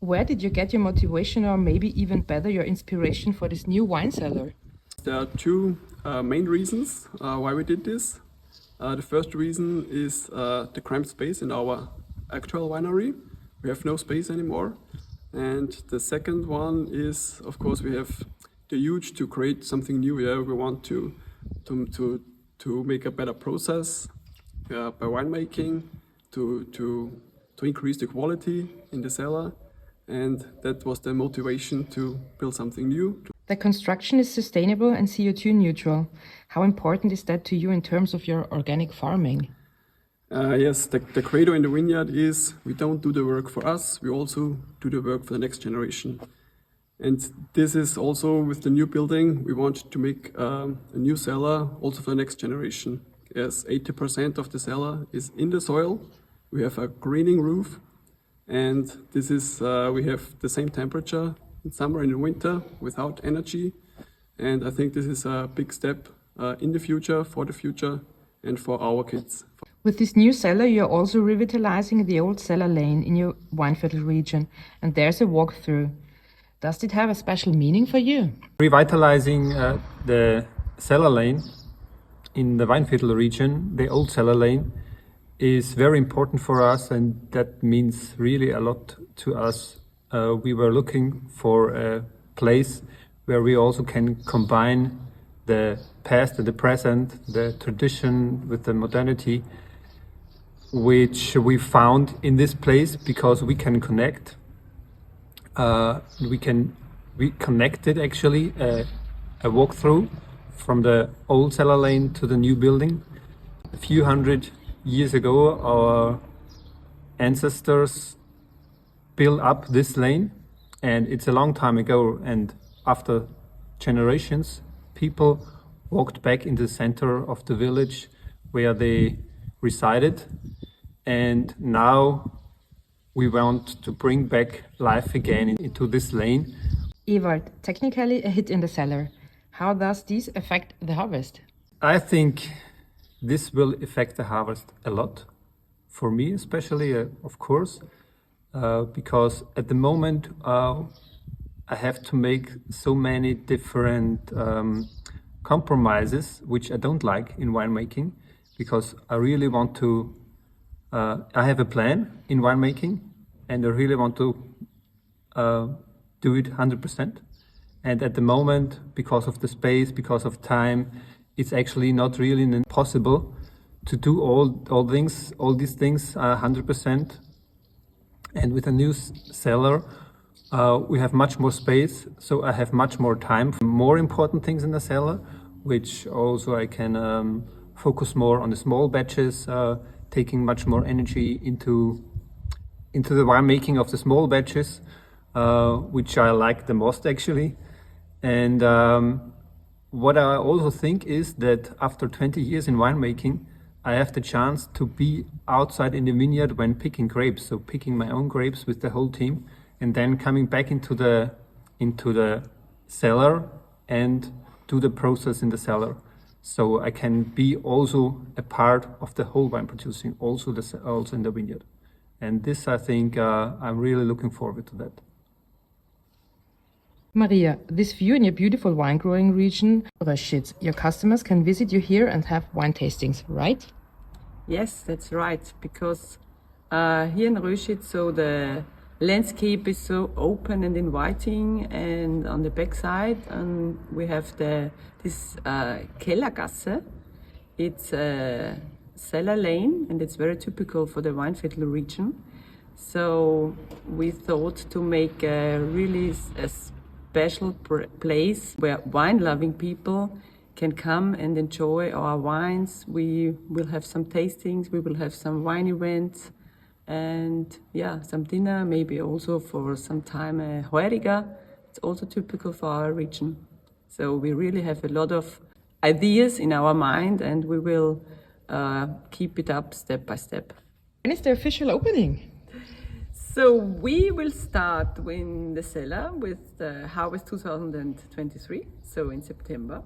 Where did you get your motivation, or maybe even better, your inspiration for this new wine cellar? There are two main reasons why we did this. The first reason is the cramped space in our actual winery. We have no space anymore. And the second one is, of course, we have the urge to create something new. Yeah, we want to make a better process by winemaking, to increase the quality in the cellar. And that was the motivation to build something new. The construction is sustainable and CO2 neutral. How important is that to you in terms of your organic farming? Yes, the credo in the vineyard is we don't do the work for us, we also do the work for the next generation. And this is also with the new building, we want to make a new cellar also for the next generation. Yes, 80% of the cellar is in the soil. We have a greening roof, and this is we have the same temperature in summer and in winter without energy. And I think this is a big step in the future, for the future, and for our kids. With this new cellar, you're also revitalizing the old cellar lane in your Weinviertel region, and there's a walkthrough. Does it have a special meaning for you? Revitalizing the cellar lane in the Weinviertel region, the old cellar lane, is very important for us, and that means really a lot to us. We were looking for a place where we also can combine the past and the present, the tradition with the modernity, which we found in this place because we can connect. We connected actually a walkthrough from the old cellar lane to the new building. A few hundred years ago, our ancestors built up this lane, and it's a long time ago, and after generations, people walked back in the center of the village where they resided, and now we want to bring back life again into this lane. Ewald, technically a hit in the cellar. How does this affect the harvest? I think this will affect the harvest a lot, for me especially, of course, because at the moment I have to make so many different compromises, which I don't like in winemaking, because I really want to, I have a plan in winemaking, and I really want to do it 100%. And at the moment, because of the space, because of time, it's actually not really possible to do all these things 100%. And with a new cellar, we have much more space, so I have much more time for more important things in the cellar, which also I can focus more on the small batches, taking much more energy into the winemaking of the small batches, which I like the most actually. And what I also think is that after 20 years in winemaking, I have the chance to be outside in the vineyard when picking grapes, so picking my own grapes with the whole team, and then coming back into the cellar and do the process in the cellar. So I can be also a part of the whole wine producing, also in the vineyard. And this, I think, I'm really looking forward to that. Maria, this view in your beautiful wine growing region, Röschitz, your customers can visit you here and have wine tastings, right? Yes, that's right, because here in Röschitz, so the landscape is so open and inviting, and on the backside we have this Kellergasse. It's a cellar lane, and it's very typical for the Weinviertel region. So we thought to make a special place where wine-loving people can come and enjoy our wines. We will have some tastings, we will have some wine events, and yeah, some dinner, maybe also for some time a Heuriger. It's also typical for our region. So we really have a lot of ideas in our mind, and we will keep it up step by step. When is the official opening? So we will start in the cellar with the harvest 2023, so in September.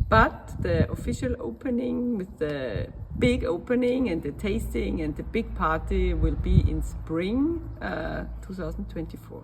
But the official opening with the big opening and the tasting and the big party will be in spring 2024.